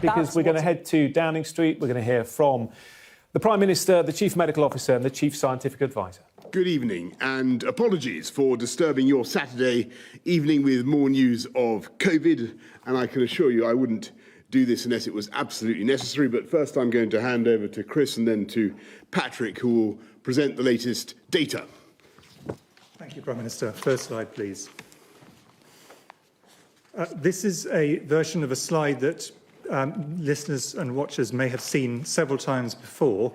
Because we're going to head to Downing Street. We're going to hear from the Prime Minister, the Chief Medical Officer and the Chief Scientific Advisor. Good evening, and apologies for disturbing your Saturday evening with more news of COVID. And I can assure you I wouldn't do this unless it was absolutely necessary. But first I'm going to hand over to Chris and then to Patrick, who will present the latest data. Thank you, Prime Minister. First slide, please. This is a version of a slide that listeners and watchers may have seen several times before,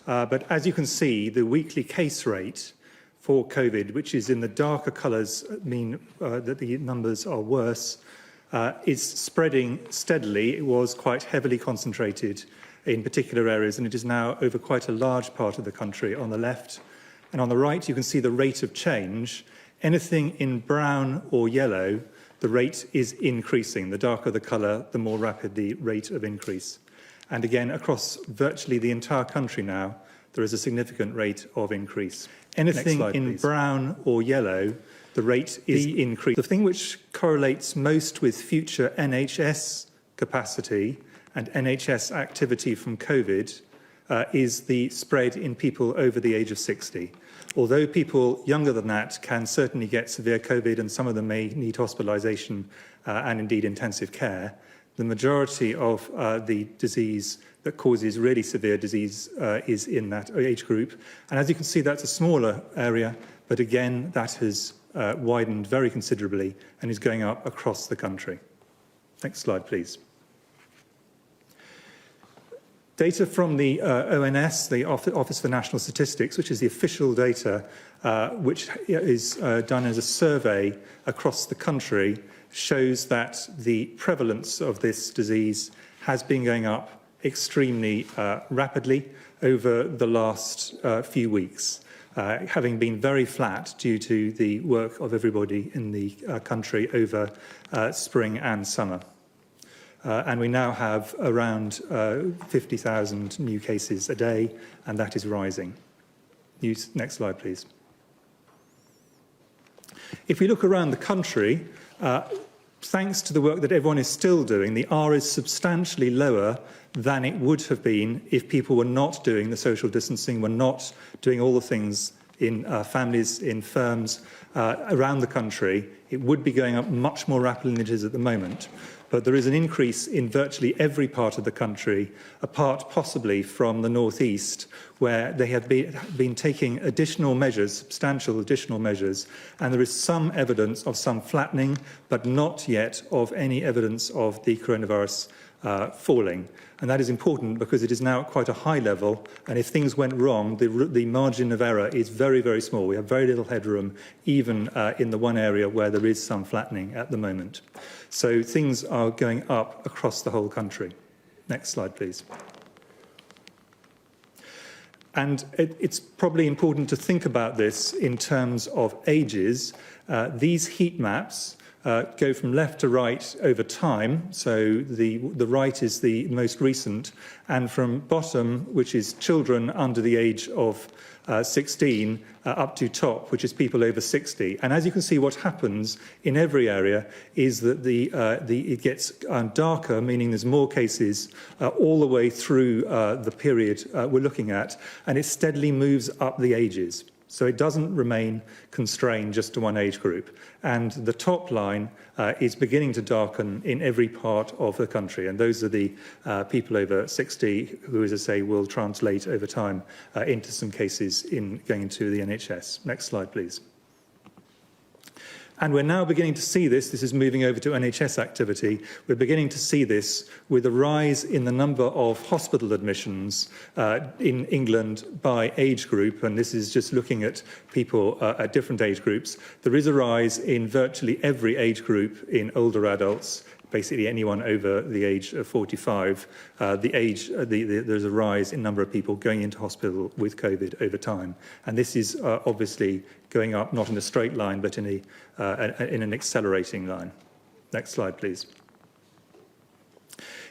but as you can see, the weekly case rate for COVID, which is in the darker colours, mean that the numbers are worse, is spreading steadily. It was quite heavily concentrated in particular areas, and it is now over quite a large part of the country on the left. And on the right, you can see the rate of change. Anything in brown or yellow, the rate is increasing. The darker the colour, the more rapid the rate of increase. And again, across virtually the entire country now, there is a significant rate of increase. Anything in brown or yellow, the rate is increasing. The thing which correlates most with future NHS capacity and NHS activity from COVID is the spread in people over the age of 60. Although people younger than that can certainly get severe COVID and some of them may need hospitalisation and indeed intensive care, the majority of the disease that causes really severe disease is in that age group. And as you can see, that's a smaller area, but again, that has widened very considerably and is going up across the country. Next slide, please. Data from the ONS, the Office for National Statistics, which is the official data, which is done as a survey across the country, shows that the prevalence of this disease has been going up extremely rapidly over the last few weeks, having been very flat due to the work of everybody in the country over spring and summer. And we now have around 50,000 new cases a day, and that is rising. Next slide, please. If we look around the country, thanks to the work that everyone is still doing, the R is substantially lower than it would have been if people were not doing the social distancing, were not doing all the things in families, in firms around the country. It would be going up much more rapidly than it is at the moment. But there is an increase in virtually every part of the country, apart possibly from the northeast, where they have been taking additional measures, substantial additional measures, and there is some evidence of some flattening, but not yet of any evidence of the coronavirus falling. And that is important because it is now at quite a high level, and if things went wrong, the margin of error is very, very small. We have very little headroom, even in the one area where there is some flattening at the moment. So things are going up across the whole country. Next slide, please. And it's probably important to think about this in terms of ages. These heat maps go from left to right over time, so the right is the most recent, and from bottom, which is children under the age of 16, up to top, which is people over 60. And as you can see, what happens in every area is that it gets darker, meaning there's more cases all the way through the period we're looking at, and it steadily moves up the ages. So it doesn't remain constrained just to one age group. And the top line is beginning to darken in every part of the country. And those are the people over 60 who, as I say, will translate over time into some cases going into the NHS. Next slide, please. And we're now beginning to see this. This is moving over to NHS activity. We're beginning to see this with a rise in the number of hospital admissions in England by age group. And this is just looking at people at different age groups. There is a rise in virtually every age group in older adults, basically anyone over the age of 45. There's a rise in number of people going into hospital with COVID over time. And this is obviously going up not in a straight line, but in an accelerating line. Next slide, please.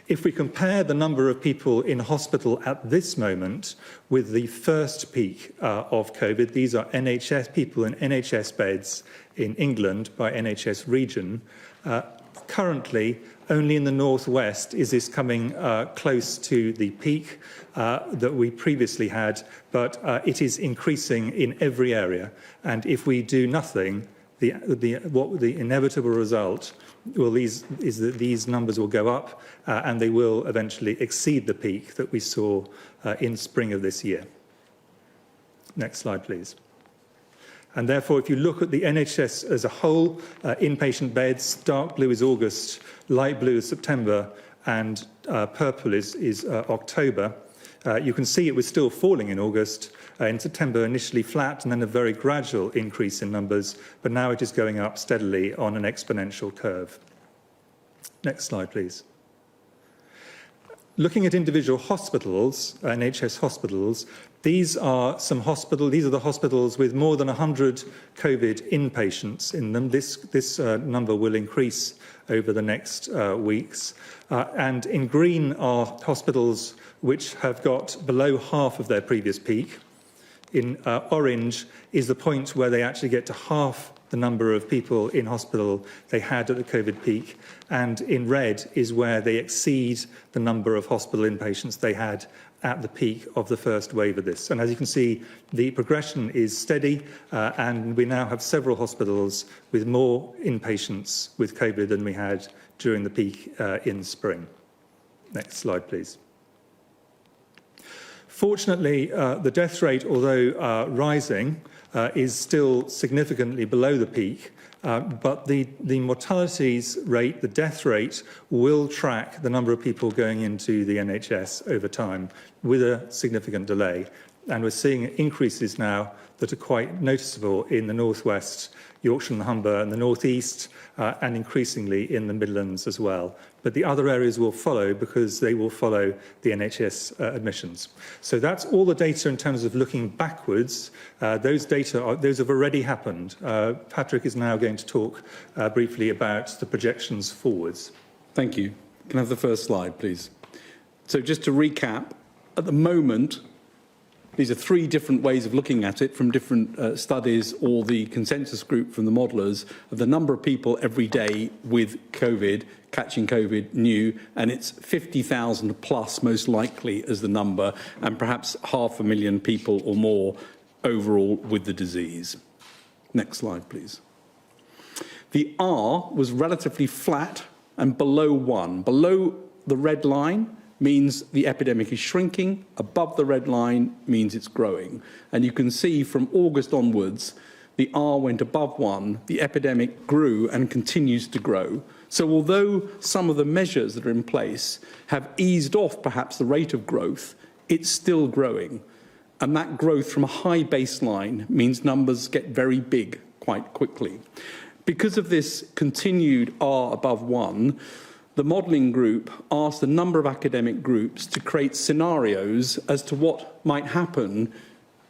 If we compare the number of people in hospital at this moment with the first peak of COVID, these are NHS people in NHS beds in England by NHS region, currently, only in the northwest is this coming close to the peak that we previously had, but it is increasing in every area. And if we do nothing, the inevitable result is that these numbers will go up and they will eventually exceed the peak that we saw in spring of this year. Next slide, please. And therefore, if you look at the NHS as a whole, inpatient beds, dark blue is August, light blue is September, and purple is October. You can see it was still falling in August. In September, initially flat, and then a very gradual increase in numbers, but now it is going up steadily on an exponential curve. Next slide, please. Looking at individual hospitals, NHS hospitals, these are the hospitals with more than 100 COVID inpatients in them. This number will increase over the next weeks. And in green are hospitals which have got below half of their previous peak. In orange is the point where they actually get to half the number of people in hospital they had at the COVID peak. And in red is where they exceed the number of hospital inpatients they had at the peak of the first wave of this. And as you can see, the progression is steady, and we now have several hospitals with more inpatients with COVID than we had during the peak in spring. Next slide, please. Fortunately, the death rate, although rising, is still significantly below the peak, but the mortalities rate, the death rate, will track the number of people going into the NHS over time with a significant delay. And we're seeing increases now that are quite noticeable in the northwest, Yorkshire and Humber, and the northeast, and increasingly in the Midlands as well. But the other areas will follow because they will follow the NHS admissions. So that's all the data in terms of looking backwards. Those have already happened. Patrick is now going to talk briefly about the projections forwards. Thank you. Can I have the first slide, please? So just to recap, at the moment, these are three different ways of looking at it from different studies or the consensus group from the modellers of the number of people every day with COVID, catching COVID new, and it's 50,000 plus most likely as the number, and perhaps 500,000 people or more overall with the disease. Next slide, please. The R was relatively flat and below 1. Below the red line means the epidemic is shrinking. Above the red line means it's growing. And you can see from August onwards, the R went above 1, the epidemic grew and continues to grow. So although some of the measures that are in place have eased off perhaps the rate of growth, it's still growing. And that growth from a high baseline means numbers get very big quite quickly. Because of this continued R above 1, the modelling group asked a number of academic groups to create scenarios as to what might happen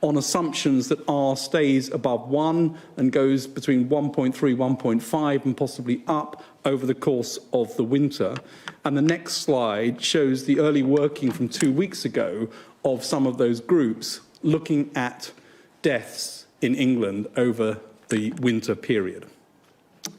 on assumptions that R stays above 1 and goes between 1.3, 1.5 and possibly up over the course of the winter. And the next slide shows the early working from 2 weeks ago of some of those groups looking at deaths in England over the winter period.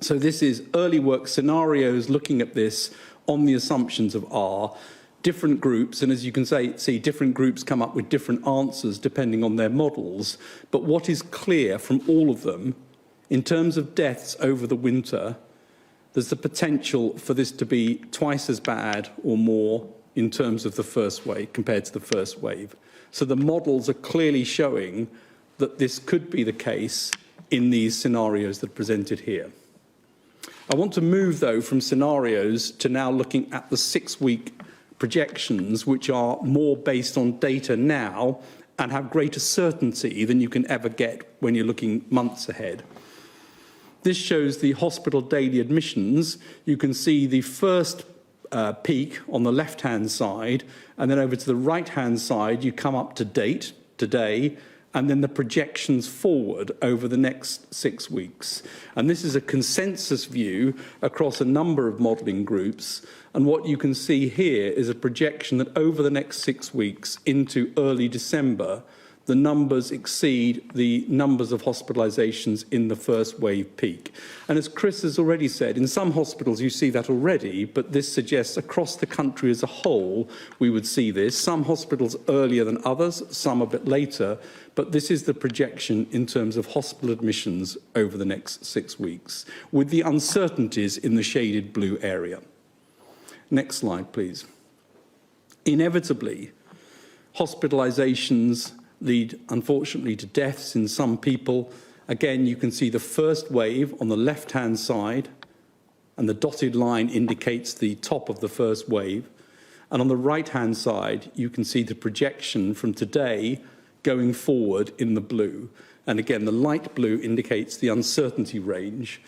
So this is early work scenarios looking at this on the assumptions of R, different groups, and as you can see, different groups come up with different answers depending on their models. But what is clear from all of them, in terms of deaths over the winter, there's the potential for this to be twice as bad or more in terms of the first wave compared to the first wave. So the models are clearly showing that this could be the case in these scenarios that are presented here. I want to move, though, from scenarios to now looking at the 6-week projections, which are more based on data now and have greater certainty than you can ever get when you're looking months ahead. This shows the hospital daily admissions. You can see the first peak on the left-hand side, and then over to the right-hand side, you come up to date, today, and then the projections forward over the next 6 weeks. And this is a consensus view across a number of modelling groups. And what you can see here is a projection that over the next 6 weeks into early December, the numbers exceed the numbers of hospitalisations in the first wave peak. And as Chris has already said, in some hospitals you see that already, but this suggests across the country as a whole we would see this. Some hospitals earlier than others, some a bit later, but this is the projection in terms of hospital admissions over the next 6 weeks, with the uncertainties in the shaded blue area. Next slide, please. Inevitably, hospitalisations lead, unfortunately, to deaths in some people. Again, you can see the first wave on the left-hand side, and the dotted line indicates the top of the first wave. And on the right-hand side, you can see the projection from today going forward in the blue. And again, the light blue indicates the uncertainty range.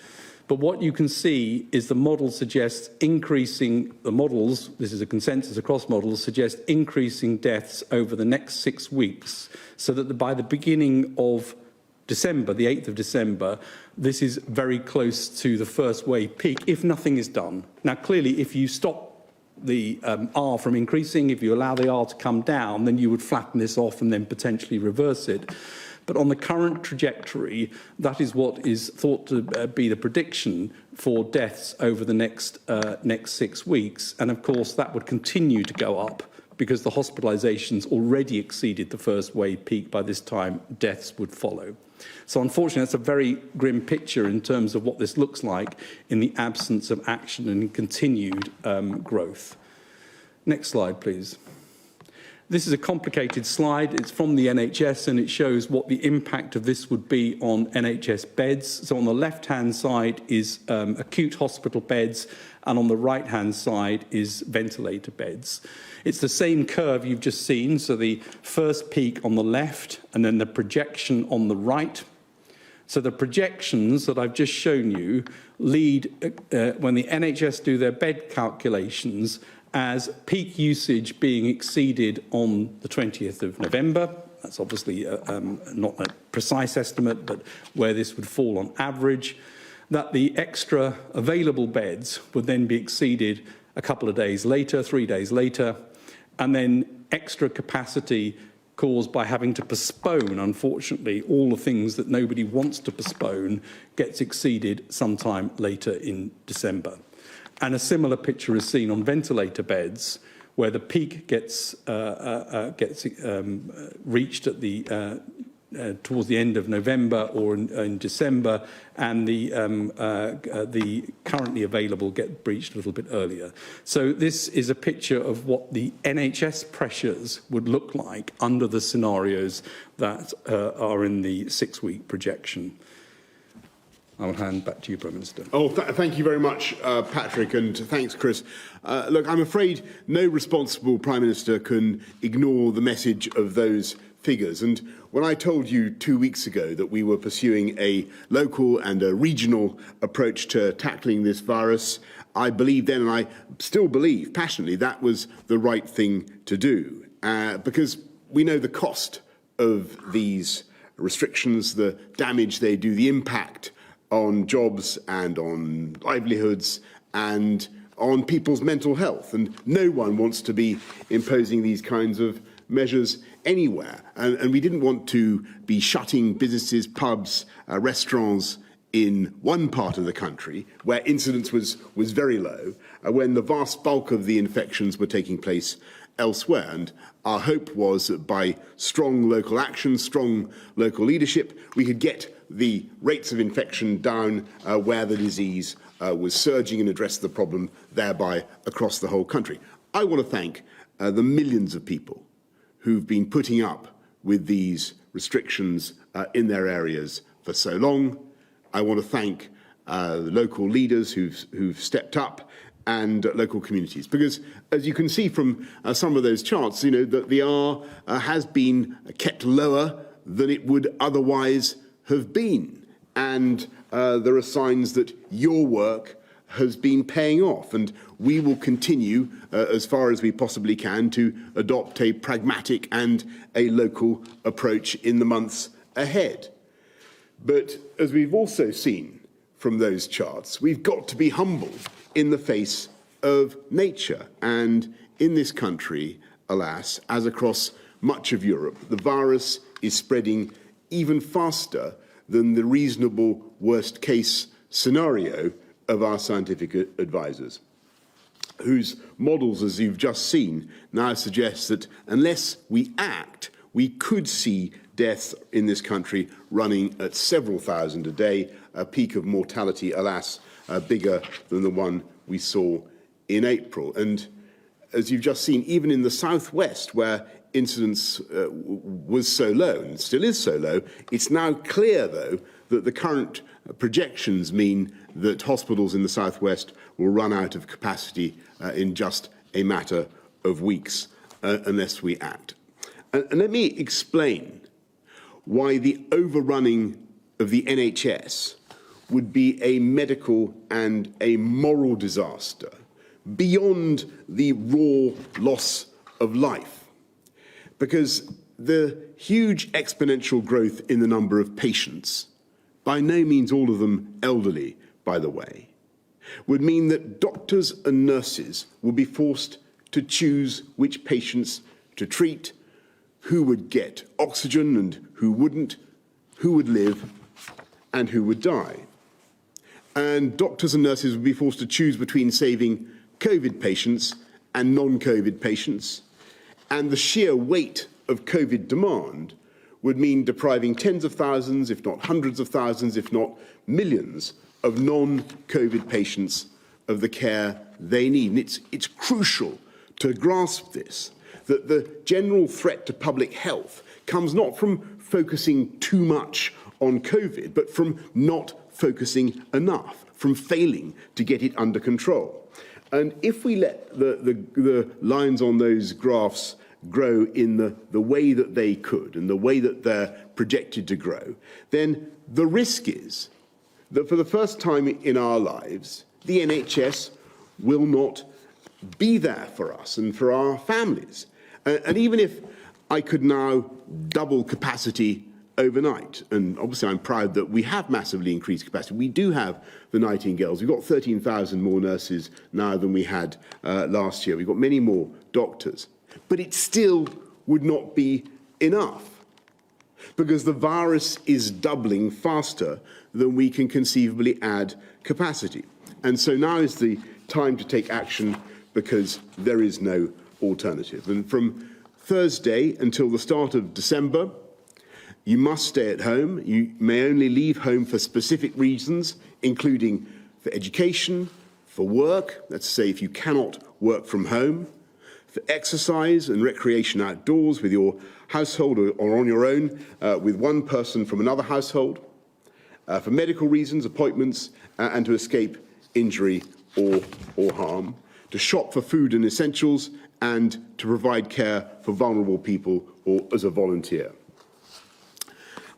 But what you can see is the model suggests increasing, the models, this is a consensus across models, suggest increasing deaths over the next 6 weeks, so that by the beginning of December, the 8th of December, this is very close to the first wave peak, if nothing is done. Now, clearly, if you stop the R from increasing, if you allow the R to come down, then you would flatten this off and then potentially reverse it. But on the current trajectory, that is what is thought to be the prediction for deaths over the next 6 weeks. And of course, that would continue to go up because the hospitalisations already exceeded the first wave peak. By this time, deaths would follow. So unfortunately, that's a very grim picture in terms of what this looks like in the absence of action and continued growth. Next slide, please. This is a complicated slide. It's from the NHS and it shows what the impact of this would be on NHS beds. So on the left-hand side is acute hospital beds, and on the right-hand side is ventilator beds. It's the same curve you've just seen. So the first peak on the left and then the projection on the right. So the projections that I've just shown you lead, when the NHS do their bed calculations, as peak usage being exceeded on the 20th of November. That's obviously not a precise estimate, but where this would fall on average, that the extra available beds would then be exceeded a couple of days later, 3 days later, and then extra capacity caused by having to postpone, unfortunately, all the things that nobody wants to postpone gets exceeded sometime later in December. And a similar picture is seen on ventilator beds, where the peak gets reached at the towards the end of November or in December, and the currently available get breached a little bit earlier. So this is a picture of what the NHS pressures would look like under the scenarios that are in the 6-week projection. I will hand back to you, Prime Minister. Oh, thank you very much, Patrick, and thanks, Chris. Look, I'm afraid no responsible Prime Minister can ignore the message of those figures. And when I told you 2 weeks ago that we were pursuing a local and a regional approach to tackling this virus, I believed then, and I still believe passionately, that was the right thing to do, because we know the cost of these restrictions, the damage they do, the impact on jobs and on livelihoods and on people's mental health. And no one wants to be imposing these kinds of measures anywhere. And we didn't want to be shutting businesses, pubs, restaurants in one part of the country where incidence was very low, when the vast bulk of the infections were taking place elsewhere. And our hope was that by strong local action, strong local leadership, we could get the rates of infection down where the disease was surging and address the problem thereby across the whole country. I want to thank the millions of people who've been putting up with these restrictions in their areas for so long. I want to thank local leaders who've stepped up and local communities, because as you can see from some of those charts, you know, that the R has been kept lower than it would otherwise have been, and there are signs that your work has been paying off, and we will continue as far as we possibly can to adopt a pragmatic and a local approach in the months ahead. But as we've also seen from those charts, we've got to be humble in the face of nature, and in this country, alas, as across much of Europe, the virus is spreading even faster than the reasonable worst-case scenario of our scientific advisors, whose models, as you've just seen, now suggest that unless we act, we could see deaths in this country running at several thousand a day, a peak of mortality, alas, bigger than the one we saw in April. And as you've just seen, even in the southwest, where incidence was so low and still is so low, it's now clear, though, that the current projections mean that hospitals in the southwest will run out of capacity in just a matter of weeks unless we act. And let me explain why the overrunning of the NHS would be a medical and a moral disaster beyond the raw loss of life. Because the huge exponential growth in the number of patients, by no means all of them elderly, by the way, would mean that doctors and nurses would be forced to choose which patients to treat, who would get oxygen and who wouldn't, who would live and who would die. And doctors and nurses would be forced to choose between saving COVID patients and non-COVID patients. And the sheer weight of COVID demand would mean depriving tens of thousands, if not hundreds of thousands, if not millions, of non-COVID patients of the care they need. And it's crucial to grasp this, that the general threat to public health comes not from focusing too much on COVID, but from not focusing enough, from failing to get it under control. And if we let the lines on those graphs grow in the way that they could and the way that they're projected to grow, then the risk is that for the first time in our lives, the NHS will not be there for us and for our families. And even if I could now double capacity overnight, and obviously I'm proud that we have massively increased capacity. We do have the Nightingales. We've got 13,000 more nurses now than we had last year. We've got many more doctors. But it still would not be enough, because the virus is doubling faster than we can conceivably add capacity. And so now is the time to take action, because there is no alternative. And from Thursday until the start of December, you must stay at home. You may only leave home for specific reasons, including for education, for work, let's say if you cannot work from home, for exercise and recreation outdoors with your household or on your own with one person from another household, for medical reasons, appointments, and to escape injury or harm, to shop for food and essentials, and to provide care for vulnerable people or as a volunteer.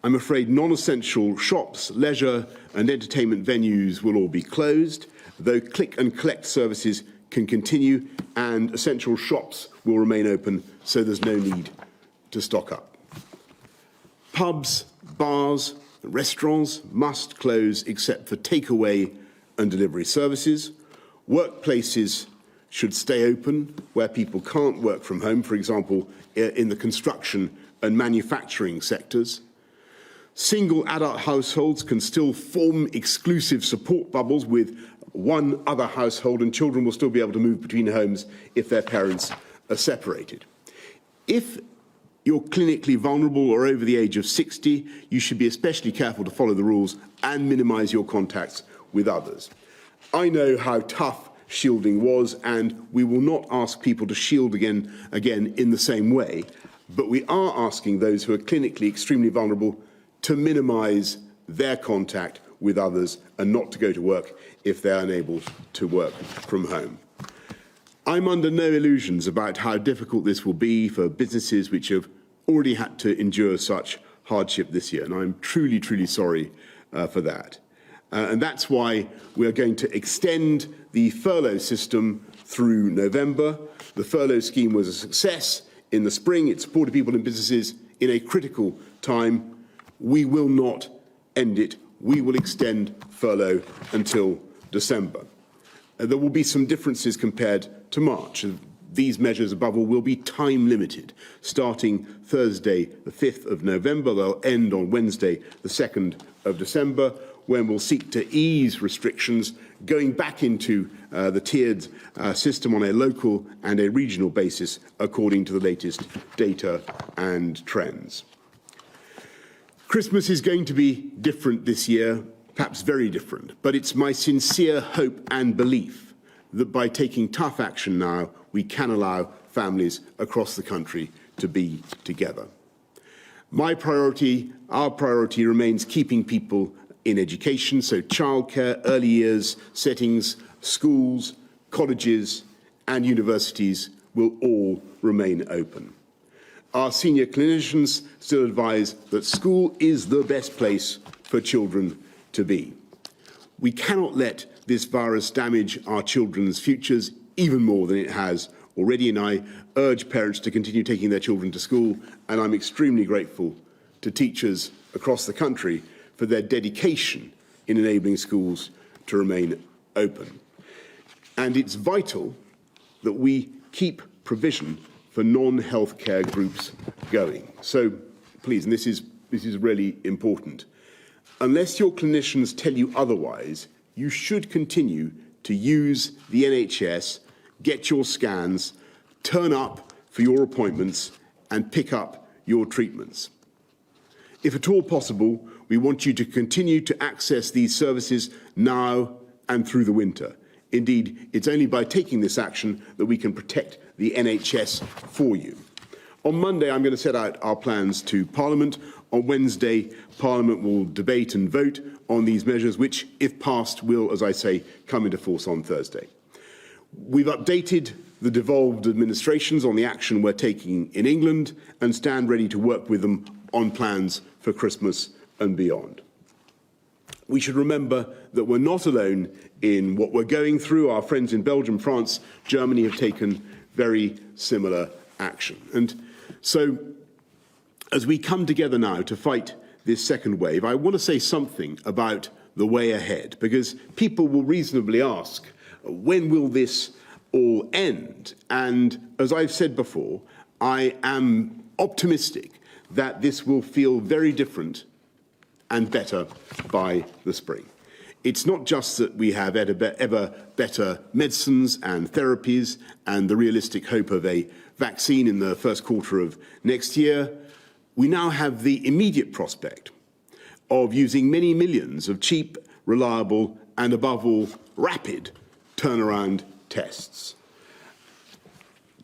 I'm afraid non-essential shops, leisure and entertainment venues will all be closed, though click and collect services can continue and essential shops will remain open, so there's no need to stock up. Pubs, bars, and restaurants must close except for takeaway and delivery services. Workplaces should stay open where people can't work from home, for example, in the construction and manufacturing sectors. Single adult households can still form exclusive support bubbles with one other household, and children will still be able to move between homes if their parents are separated. If you're clinically vulnerable or over the age of 60, you should be especially careful to follow the rules and minimise your contacts with others. I know how tough shielding was, and we will not ask people to shield again in the same way, but we are asking those who are clinically extremely vulnerable to minimise their contact with others and not to go to work if they're unable to work from home. I'm under no illusions about how difficult this will be for businesses which have already had to endure such hardship this year, and I'm truly, truly sorry for that. And that's why we are going to extend the furlough system through November. The furlough scheme was a success in the spring. It supported people and businesses in a critical time. We will not end it. We will extend furlough until December. There will be some differences compared to March. these measures, above all, will be time limited. Starting Thursday, the 5th of November, they'll end on Wednesday, the 2nd of December, when we'll seek to ease restrictions, going back into the tiered system on a local and a regional basis, according to the latest data and trends. Christmas is going to be different this year, perhaps very different, but it's my sincere hope and belief that by taking tough action now, we can allow families across the country to be together. My priority, our priority, remains keeping people in education, so childcare, early years settings, schools, colleges and universities will all remain open. Our senior clinicians still advise that school is the best place for children to be. We cannot let this virus damage our children's futures even more than it has already, and I urge parents to continue taking their children to school, and I'm extremely grateful to teachers across the country for their dedication in enabling schools to remain open. And it's vital that we keep provision for non-healthcare groups going. So please, and this is really important, unless your clinicians tell you otherwise, you should continue to use the NHS, get your scans, turn up for your appointments and pick up your treatments. If at all possible, we want you to continue to access these services now and through the winter. Indeed, it's only by taking this action that we can protect the NHS for you. On Monday, I'm going to set out our plans to Parliament. On Wednesday, Parliament will debate and vote on these measures, which, if passed, will, as I say, come into force on Thursday. We've updated the devolved administrations on the action we're taking in England and stand ready to work with them on plans for Christmas and beyond. We should remember that we're not alone in what we're going through. Our friends in Belgium, France, Germany have taken very similar action. And so, as we come together now to fight this second wave, I want to say something about the way ahead, because people will reasonably ask, when will this all end? And as I've said before, I am optimistic that this will feel very different and better by the spring. It's not just that we have ever better medicines and therapies and the realistic hope of a vaccine in the first quarter of next year. We now have the immediate prospect of using many millions of cheap, reliable, and above all, rapid turnaround tests.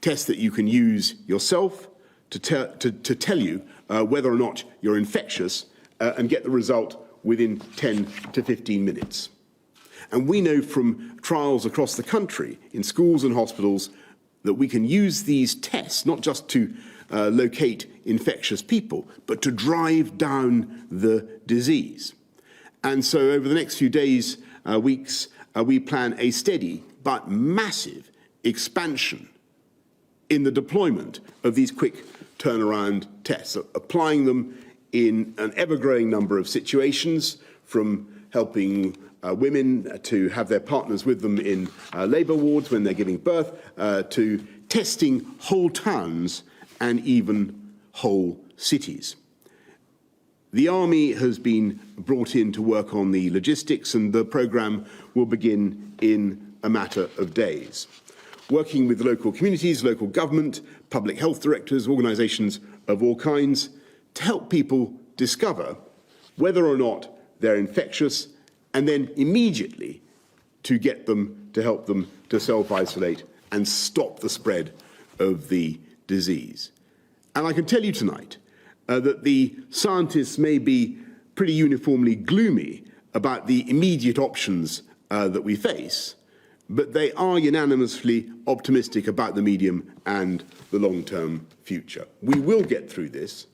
Tests that you can use yourself to tell you whether or not you're infectious and get the result within 10 to 15 minutes. And we know from trials across the country in schools and hospitals that we can use these tests not just to locate infectious people, but to drive down the disease. And so over the next few days, weeks, we plan a steady but massive expansion in the deployment of these quick turnaround tests, applying them in an ever-growing number of situations, from helping women to have their partners with them in labour wards when they're giving birth, to testing whole towns and even whole cities. The Army has been brought in to work on the logistics, and the programme will begin in a matter of days, working with local communities, local government, public health directors, organisations of all kinds, to help people discover whether or not they're infectious, and then immediately to get them, to help them to self-isolate and stop the spread of the disease. And I can tell you tonight that the scientists may be pretty uniformly gloomy about the immediate options that we face, but they are unanimously optimistic about the medium and the long-term future. We will get through this,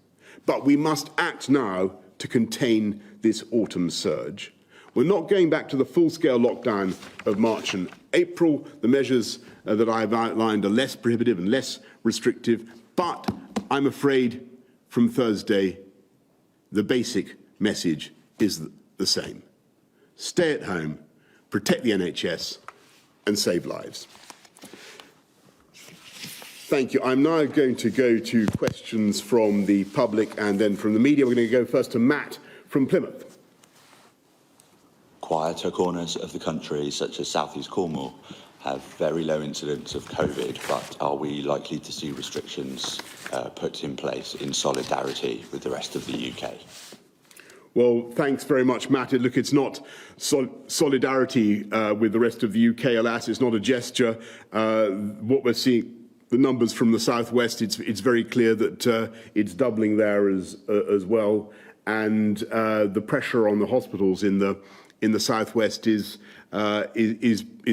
but we must act now to contain this autumn surge. We're not going back to the full-scale lockdown of March and April. The measures that I've outlined are less prohibitive and less restrictive, but I'm afraid from Thursday, the basic message is the same. Stay at home, protect the NHS, and save lives. Thank you. I'm now going to go to questions from the public and then from the media. We're going to go first to Matt from Plymouth. Quieter corners of the country, such as South East Cornwall, have very low incidence of COVID, but are we likely to see restrictions put in place in solidarity with the rest of the UK? Well, thanks very much, Matt. Look, it's not solidarity with the rest of the UK, alas. It's not a gesture. What we're seeing, the numbers from the southwest, it's very clear that it's doubling there as well, and the pressure on the hospitals in the southwest is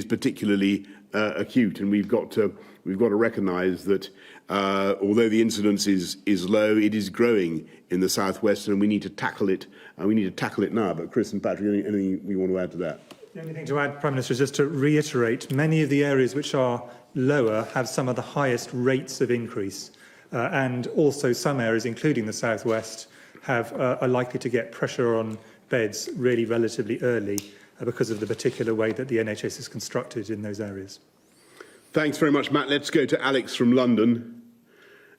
particularly acute, and we've got to recognise that although the incidence is low, it is growing in the southwest, and we need to tackle it. We need to tackle it now. But Chris and Patrick, anything we want to add to that? The only thing to add, Prime Minister, is just to reiterate, many of the areas which are lower have some of the highest rates of increase, and also some areas, including the southwest, are likely to get pressure on beds really relatively early because of the particular way that the NHS is constructed in those areas. Thanks very much, Matt. Let's go to Alex from London.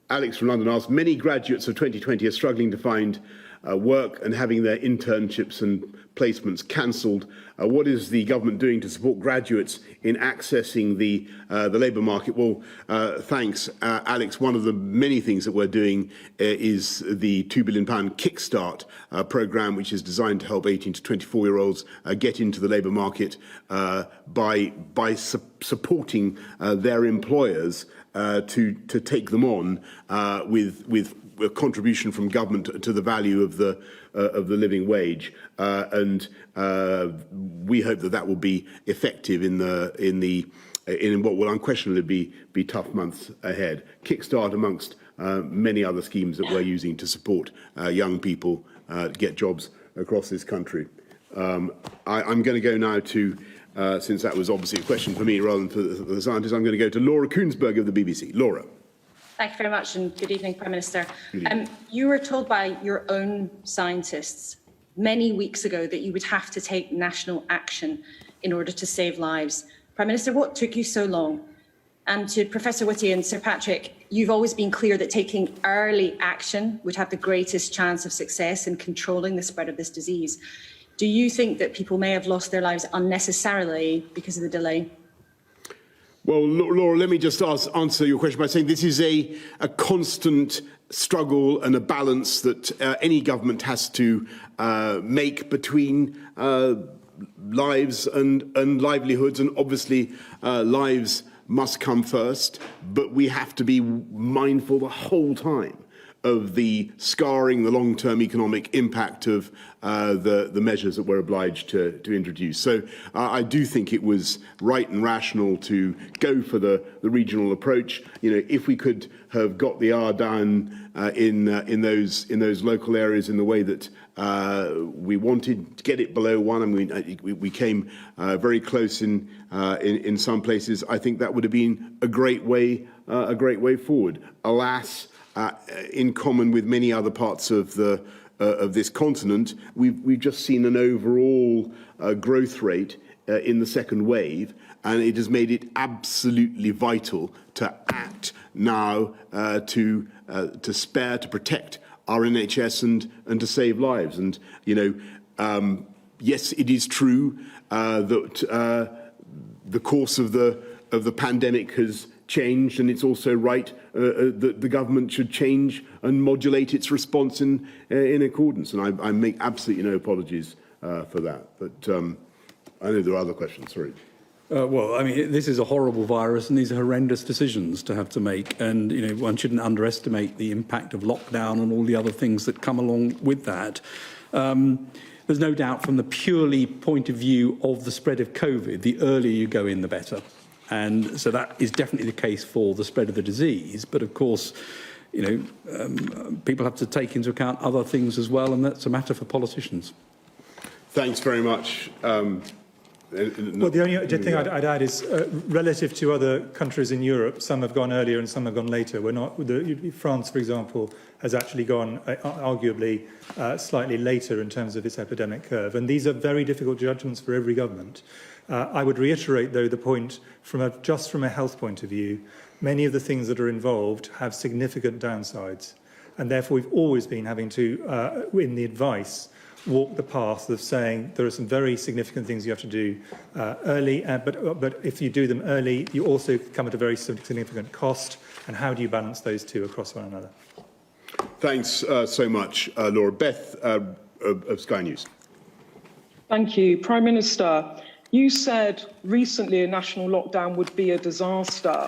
Alex from London asks, many graduates of 2020 are struggling to find work and having their internships and placements cancelled. What is the government doing to support graduates in accessing the labour market? Well, thanks, Alex. One of the many things that we're doing is the £2 billion Kickstart programme, which is designed to help 18 to 24-year-olds get into the labour market by supporting their employers to take them on with a contribution from government to the value of the living wage, and we hope that will be effective in what will unquestionably be tough months ahead. Kickstart amongst many other schemes that we're using to support young people get jobs across this country. I'm going to go now to, since that was obviously a question for me rather than for the scientists, I'm going to go to Laura Koonsberg of the BBC. Laura. Thank you very much, and good evening, Prime Minister. You were told by your own scientists many weeks ago that you would have to take national action in order to save lives. Prime Minister, what took you so long? And to Professor Whitty and Sir Patrick, you've always been clear that taking early action would have the greatest chance of success in controlling the spread of this disease. Do you think that people may have lost their lives unnecessarily because of the delay? Well, Laura, let me just answer your question by saying this is a constant struggle and a balance that any government has to make between lives and livelihoods, and obviously lives must come first, but we have to be mindful the whole time of the scarring, the long-term economic impact of the measures that we're obliged to introduce. So I do think it was right and rational to go for the regional approach. You know, if we could have got the R down in those local areas in the way that we wanted, to get it below 1, I mean, we came very close in some places. I think that would have been a great way forward. Alas, in common with many other parts of this continent, we've just seen an overall growth rate in the second wave, and it has made it absolutely vital to act now to protect our NHS and to save lives. And you know, yes, it is true that the course of the pandemic has changed, and it's also right that the government should change and modulate its response in accordance. And I make absolutely no apologies for that. But I know there are other questions. Sorry. Well, I mean, this is a horrible virus, and these are horrendous decisions to have to make. And you know, one shouldn't underestimate the impact of lockdown and all the other things that come along with that. There's no doubt, from the purely point of view of the spread of COVID, the earlier you go in, the better. And so that is definitely the case for the spread of the disease. But of course, you know, people have to take into account other things as well, and that's a matter for politicians. Thanks very much. Well, the only thing I'd add is, relative to other countries in Europe, some have gone earlier and some have gone later. France, for example, has actually gone arguably slightly later in terms of its epidemic curve. And these are very difficult judgments for every government. I would reiterate, though, the point just from a health point of view, many of the things that are involved have significant downsides. And therefore, we've always been having to, in the advice, walk the path of saying there are some very significant things you have to do early, but if you do them early, you also come at a very significant cost. And how do you balance those two across one another? Thanks so much, Laura. Beth of Sky News. Thank you. Prime Minister, you said recently a national lockdown would be a disaster,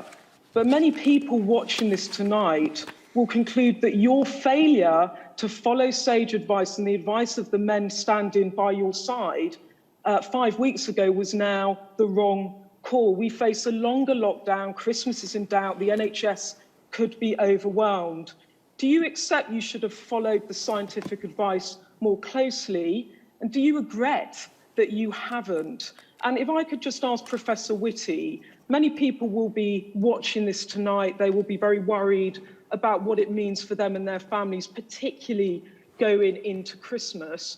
but many people watching this tonight will conclude that your failure to follow sage advice and the advice of the men standing by your side 5 weeks ago was now the wrong call. We face a longer lockdown. Christmas is in doubt. The NHS could be overwhelmed. Do you accept you should have followed the scientific advice more closely? And do you regret that you haven't? And if I could just ask Professor Whitty, many people will be watching this tonight. They will be very worried about what it means for them and their families, particularly going into Christmas.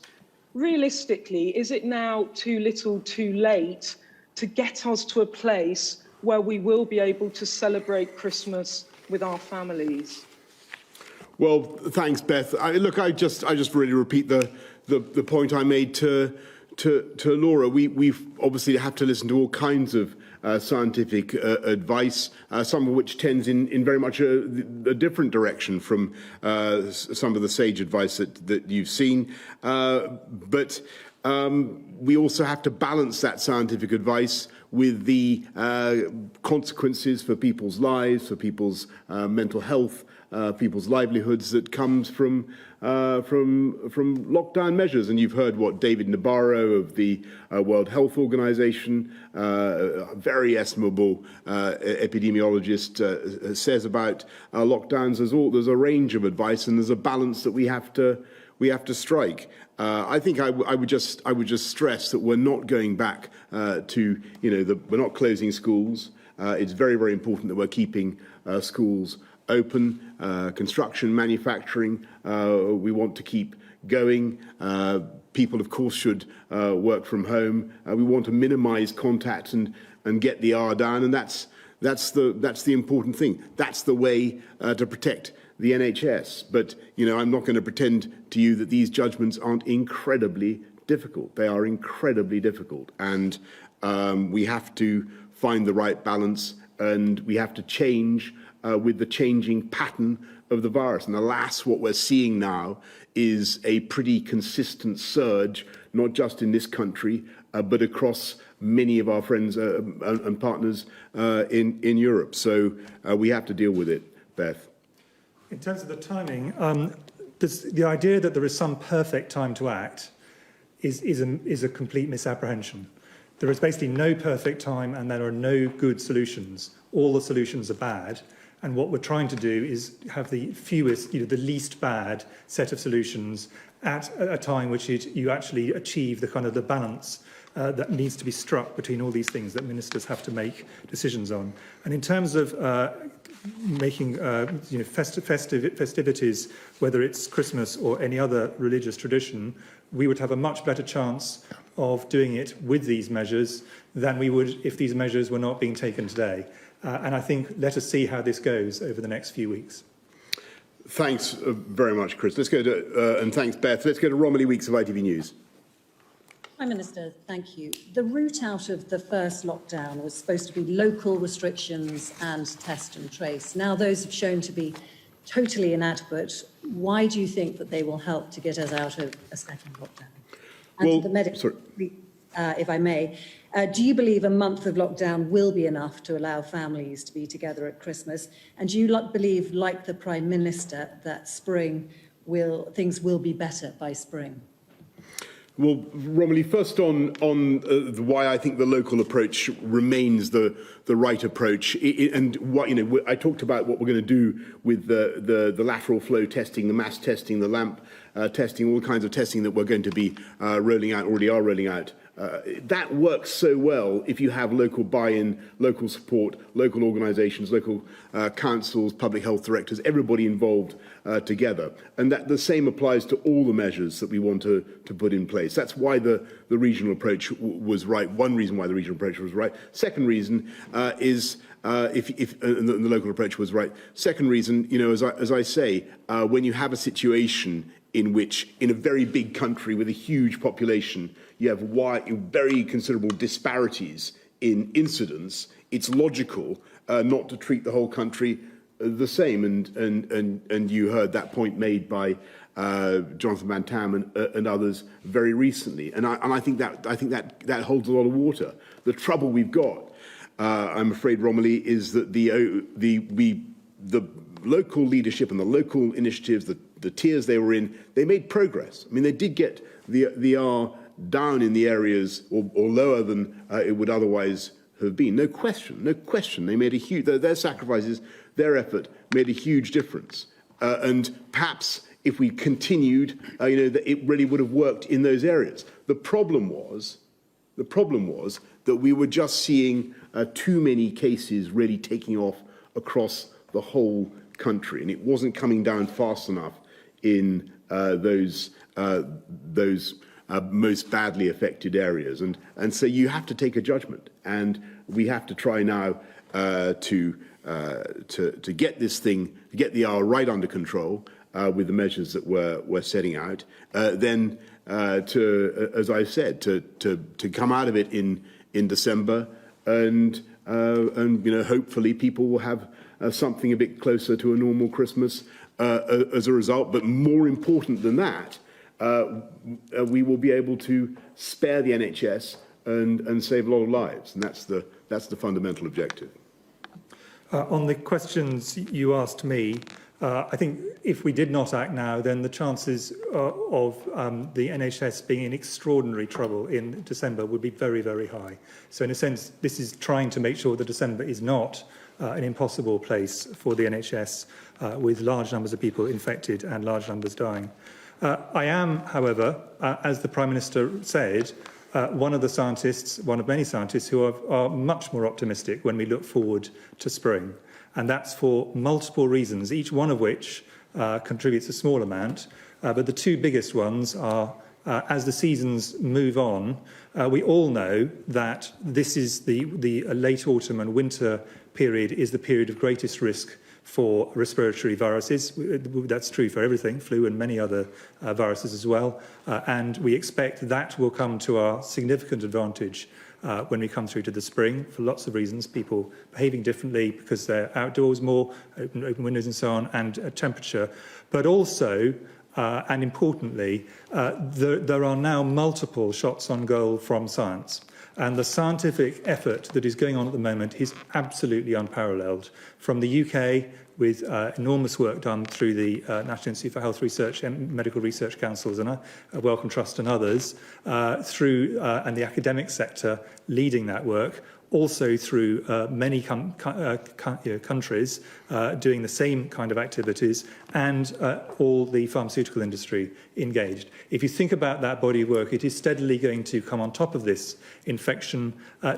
Realistically, is it now too little too late to get us to a place where we will be able to celebrate Christmas with our families? Well, thanks, Beth. I just really repeat the point I made to Laura. We've obviously have to listen to all kinds of scientific advice, some of which tends in very much a different direction from some of the sage advice that you've seen. But we also have to balance that scientific advice with the consequences for people's lives, for people's mental health, people's livelihoods that comes from lockdown measures. And you've heard what David Nabarro of the World Health Organization, a very estimable epidemiologist, says about lockdowns. There's a range of advice, and there's a balance that we have to strike. I think I would just stress that we're not going back to we're not closing schools. It's very, very important that we're keeping schools open. Construction, manufacturing, we want to keep going. People, of course, should work from home. We want to minimise contact and get the R down, and that's the important thing. That's the way to protect the NHS. But I'm not going to pretend to you that these judgments aren't incredibly difficult. They are incredibly difficult, and we have to find the right balance, and we have to change with the changing pattern of the virus. And alas, what we're seeing now is a pretty consistent surge, not just in this country, but across many of our friends and partners in Europe. So we have to deal with it, Beth. In terms of the timing, the idea that there is some perfect time to act is a complete misapprehension. There is basically no perfect time, and there are no good solutions. All the solutions are bad. And what we're trying to do is have the fewest, the least bad set of solutions at a time which you actually achieve the balance that needs to be struck between all these things that ministers have to make decisions on. And in terms of making festivities, whether it's Christmas or any other religious tradition, we would have a much better chance of doing it with these measures than we would if these measures were not being taken today. And I think let us see how this goes over the next few weeks. Thanks very much, Chris. Let's go to, and thanks, Beth. Let's go to Romilly Weeks of ITV News. Prime Minister, thank you. The route out of the first lockdown was supposed to be local restrictions and test and trace. Now those have shown to be totally inadequate. Why do you think that they will help to get us out of a second lockdown? And if I may, do you believe a month of lockdown will be enough to allow families to be together at Christmas? And do you believe, like the Prime Minister, that things will be better by spring? Well, Romilly, first on why I think the local approach remains the right approach, and what I talked about what we're going to do with the lateral flow testing, the mass testing, the LAMP testing, all kinds of testing that we're going to be already are rolling out. That works so well if you have local buy-in, local support, local organisations, local councils, public health directors, everybody involved together. And that the same applies to all the measures that we want to put in place. That's why the regional approach was right. One reason why the regional approach was right. Second reason is and the local approach was right. Second reason, as I say, when you have a situation in which, in a very big country with a huge population, you have very considerable disparities in incidence, it's logical not to treat the whole country the same. And you heard that point made by Jonathan Van Tam and others very recently. And I think that holds a lot of water. The trouble we've got, I'm afraid, Romilly, is that the local leadership and the local initiatives, the tiers they were in, they made progress. I mean, they did get the R down in the areas or lower than it would otherwise have been. No question. They made a huge, their sacrifices, their effort made a huge difference. And perhaps if we continued, that it really would have worked in those areas. The problem was that we were just seeing too many cases really taking off across the whole country, and it wasn't coming down fast enough in those most badly affected areas. And so you have to take a judgment, and we have to try now to get this thing, to get the R right under control with the measures that we're setting out. Then, as I said, to come out of it in December, and hopefully people will have something a bit closer to a normal Christmas as a result. But more important than that, we will be able to spare the NHS and save a lot of lives, and that's the fundamental objective. On the questions you asked me, I think if we did not act now, then the chances of the NHS being in extraordinary trouble in December would be very, very high. So in a sense, this is trying to make sure that December is not an impossible place for the NHS with large numbers of people infected and large numbers dying. I am, however, as the Prime Minister said, one of many scientists who are much more optimistic when we look forward to spring. And that's for multiple reasons, each one of which contributes a small amount. But the two biggest ones are, as the seasons move on, we all know that this is the late autumn and winter period is the period of greatest risk for respiratory viruses. That's true for everything, flu and many other viruses as well. And we expect that will come to our significant advantage when we come through to the spring, for lots of reasons, people behaving differently because they're outdoors more, open windows and so on, and temperature. But also, and importantly, there are now multiple shots on goal from science. And the scientific effort that is going on at the moment is absolutely unparalleled. From the UK, with enormous work done through the National Institute for Health Research and Medical Research Councils and Wellcome Trust and others, and the academic sector leading that work, also through many countries doing the same kind of activities, and all the pharmaceutical industry engaged. If you think about that body of work, it is steadily going to come on top of this infection,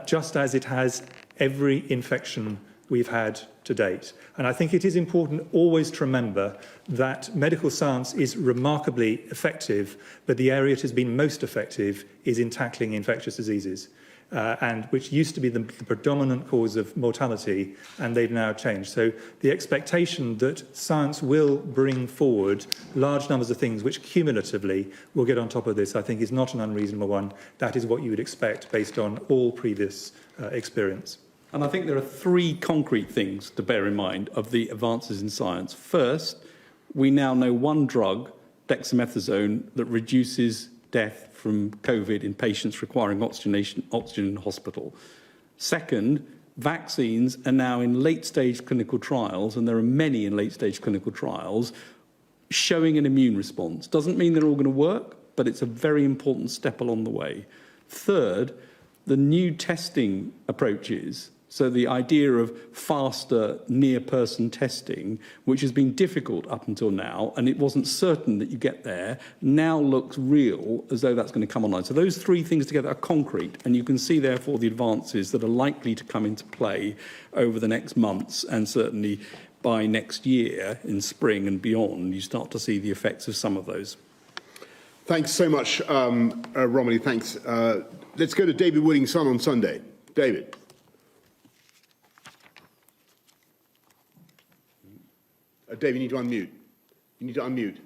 just as it has every infection we've had to date. And I think it is important always to remember that medical science is remarkably effective, but the area it has been most effective is in tackling infectious diseases. And which used to be the predominant cause of mortality, and they've now changed. So the expectation that science will bring forward large numbers of things which cumulatively will get on top of this, I think, is not an unreasonable one. That is what you would expect based on all previous experience. And I think there are three concrete things to bear in mind of the advances in science. First, we now know one drug, dexamethasone, that reduces death from COVID in patients requiring oxygen in hospital. Second, vaccines are now in late-stage clinical trials, and there are many in late-stage clinical trials, showing an immune response. Doesn't mean they're all going to work, but it's a very important step along the way. Third, the new testing approaches, so the idea of faster near-person testing, which has been difficult up until now, and it wasn't certain that you get there, now looks real, as though that's going to come online. So those three things together are concrete, and you can see, therefore, the advances that are likely to come into play over the next months, and certainly by next year, in spring and beyond, you start to see the effects of some of those. Thanks so much, Romilly. Thanks. Let's go to David Wooding's son on Sunday. David. Dave, you need to unmute. You need to unmute.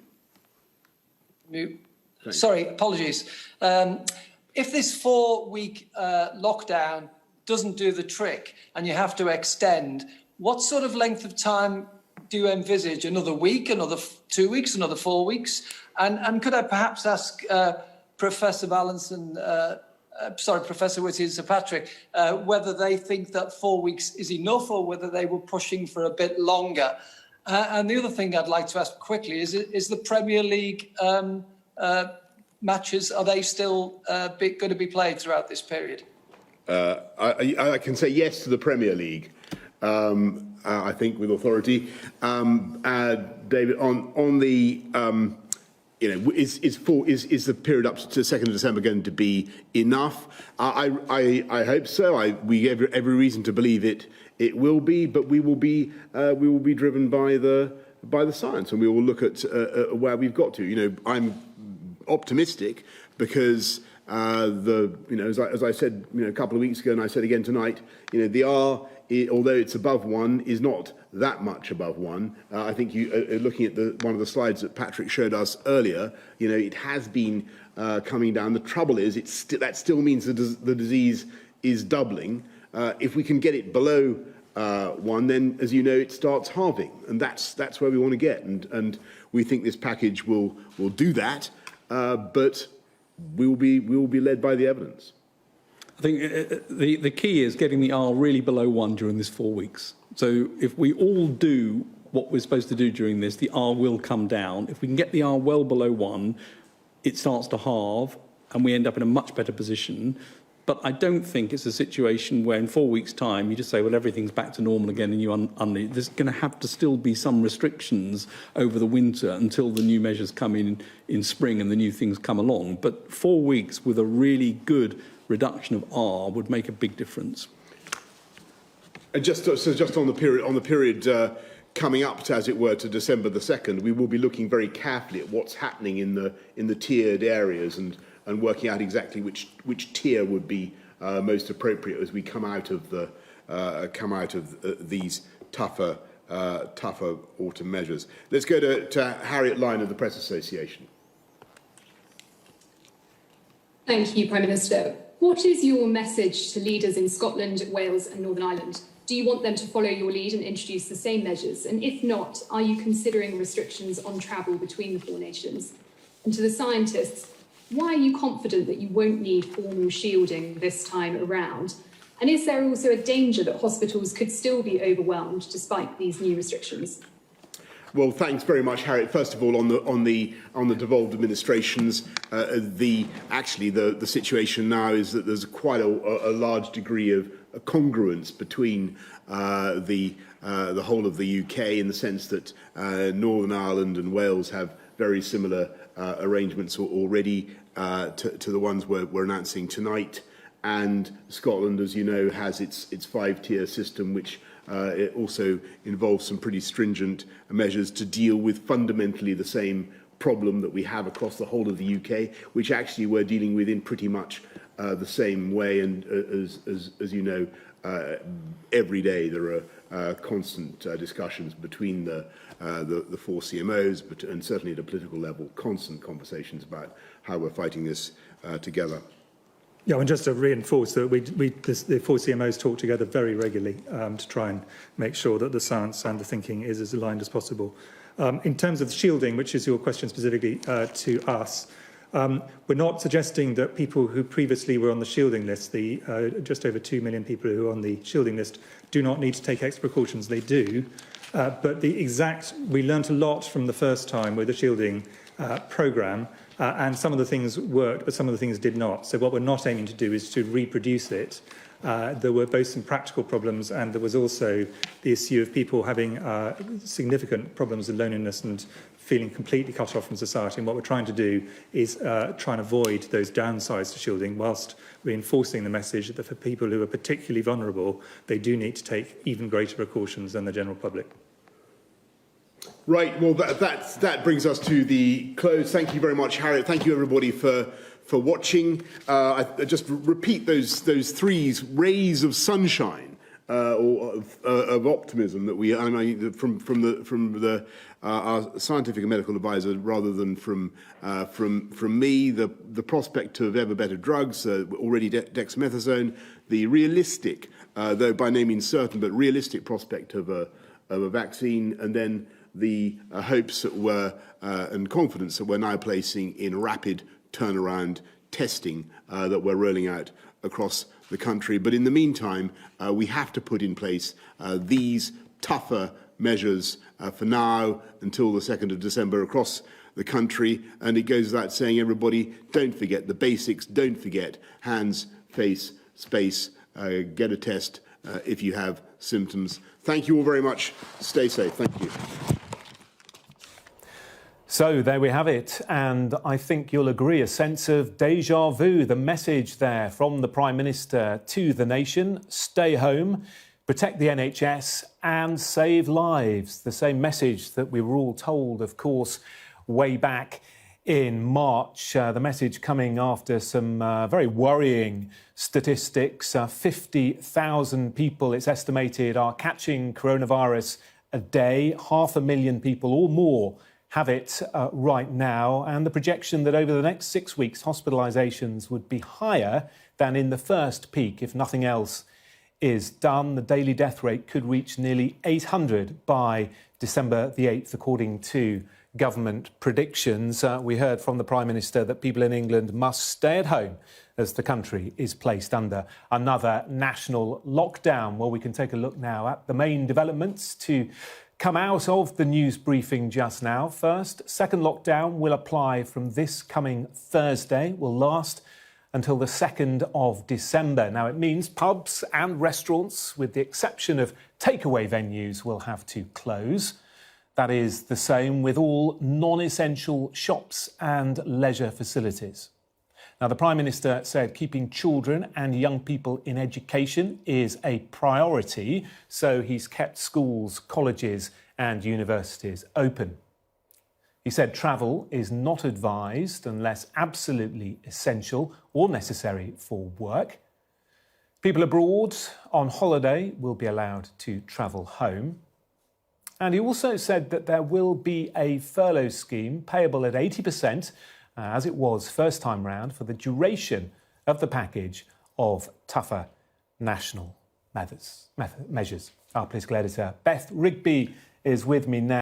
Mute. Thanks. Sorry, apologies. If this 4-week lockdown doesn't do the trick and you have to extend, what sort of length of time do you envisage? Another week, another 2 weeks, another 4 weeks? And could I perhaps ask Professor Ballinson, Professor Whitty and Sir Patrick, whether they think that 4 weeks is enough or whether they were pushing for a bit longer? And the other thing I'd like to ask quickly is the Premier League matches, are they still going to be played throughout this period? I can say yes to the Premier League, I think, with authority. David, on the, is the period up to 2nd of December going to be enough? I hope so. We have every reason to believe it will be, but we will be driven by the science, and we will look at where we've got to. I'm optimistic because as I said a couple of weeks ago, and I said again tonight, the R, although it's above 1, is not that much above 1. I think looking at one of the slides that Patrick showed us earlier, it has been coming down. The trouble is, that still means the disease is doubling. If we can get it below 1, then, as you know, it starts halving, and that's where we want to get. And we think this package will do that, but we will be led by the evidence. I think the key is getting the R really below 1 during this 4 weeks. So if we all do what we're supposed to do during this, the R will come down. If we can get the R well below 1, it starts to halve, and we end up in a much better position. But I don't think it's a situation where in 4 weeks' time you just say, well, everything's back to normal again, and there's going to have to still be some restrictions over the winter until the new measures come in spring and the new things come along. But 4 weeks with a really good reduction of R would make a big difference. And just on the period coming up to, as it were, to December the 2nd, we will be looking very carefully at what's happening in the tiered areas and working out exactly which tier would be most appropriate as we come out of these tougher autumn measures. Let's go to Harriet Lyon of the Press Association. Thank you, Prime Minister. What is your message to leaders in Scotland, Wales and Northern Ireland? Do you want them to follow your lead and introduce the same measures? And if not, are you considering restrictions on travel between the 4 nations? And to the scientists, why are you confident that you won't need formal shielding this time around? And is there also a danger that hospitals could still be overwhelmed despite these new restrictions? Well, thanks very much, Harriet. First of all, on the devolved administrations, the situation now is that there's quite a large degree of congruence between the whole of the UK, in the sense that Northern Ireland and Wales have very similar arrangements already to the ones we're announcing tonight, and Scotland, as you know, has its 5-tier system, which it also involves some pretty stringent measures to deal with fundamentally the same problem that we have across the whole of the UK, which actually we're dealing with in pretty much the same way. And as you know, every day there are constant discussions between the 4 CMOs, and certainly at a political level, constant conversations about how we're fighting this together. Yeah, and just to reinforce that the 4 CMOs talk together very regularly to try and make sure that the science and the thinking is as aligned as possible. In terms of the shielding, which is your question specifically to us, we're not suggesting that people who previously were on the shielding list, the just over 2 million people who are on the shielding list, do not need to take extra precautions. They do. But we learnt a lot from the first time with the shielding programme, and some of the things worked, but some of the things did not. So what we're not aiming to do is to reproduce it. There were both some practical problems, and there was also the issue of people having significant problems with loneliness and feeling completely cut off from society. And what we're trying to do is try and avoid those downsides to shielding, whilst reinforcing the message that for people who are particularly vulnerable, they do need to take even greater precautions than the general public. Right, well, that brings us to the close. Thank you very much, Harriet. Thank you, everybody, for watching. I just repeat those 3 rays of sunshine of optimism that we, I mean, from our scientific and medical advisor, rather than from me, the prospect of ever better drugs, already dexamethasone, the realistic, though by no means certain, but realistic prospect of a vaccine, and then the hopes that we're and confidence that we're now placing in rapid turnaround testing that we're rolling out across the country. But in the meantime, we have to put in place these tougher measures for now until the 2nd of December across the country. And it goes without saying, everybody, don't forget the basics. Don't forget hands, face, space. Get a test if you have symptoms. Thank you all very much. Stay safe. Thank you. So there we have it, and I think you'll agree, a sense of déjà vu, the message there from the Prime Minister to the nation: stay home, protect the NHS and save lives. The same message that we were all told, of course, way back in March. The message coming after some very worrying statistics. 50,000 people, it's estimated, are catching coronavirus a day. 500,000 people or more have it right now, and the projection that over the next 6 weeks hospitalisations would be higher than in the first peak if nothing else is done. The daily death rate could reach nearly 800 by December the 8th, according to government predictions. We heard from the Prime Minister that people in England must stay at home as the country is placed under another national lockdown. Well, we can take a look now at the main developments to come out of the news briefing just now. First, second lockdown will apply from this coming Thursday, will last until the 2nd of December. Now, it means pubs and restaurants, with the exception of takeaway venues, will have to close. That is the same with all non-essential shops and leisure facilities. Now, the Prime Minister said keeping children and young people in education is a priority, so he's kept schools, colleges and universities open. He said travel is not advised unless absolutely essential or necessary for work. People abroad on holiday will be allowed to travel home. And he also said that there will be a furlough scheme payable at 80%, as it was first time round, for the duration of the package of tougher national measures. Our political editor Beth Rigby is with me now.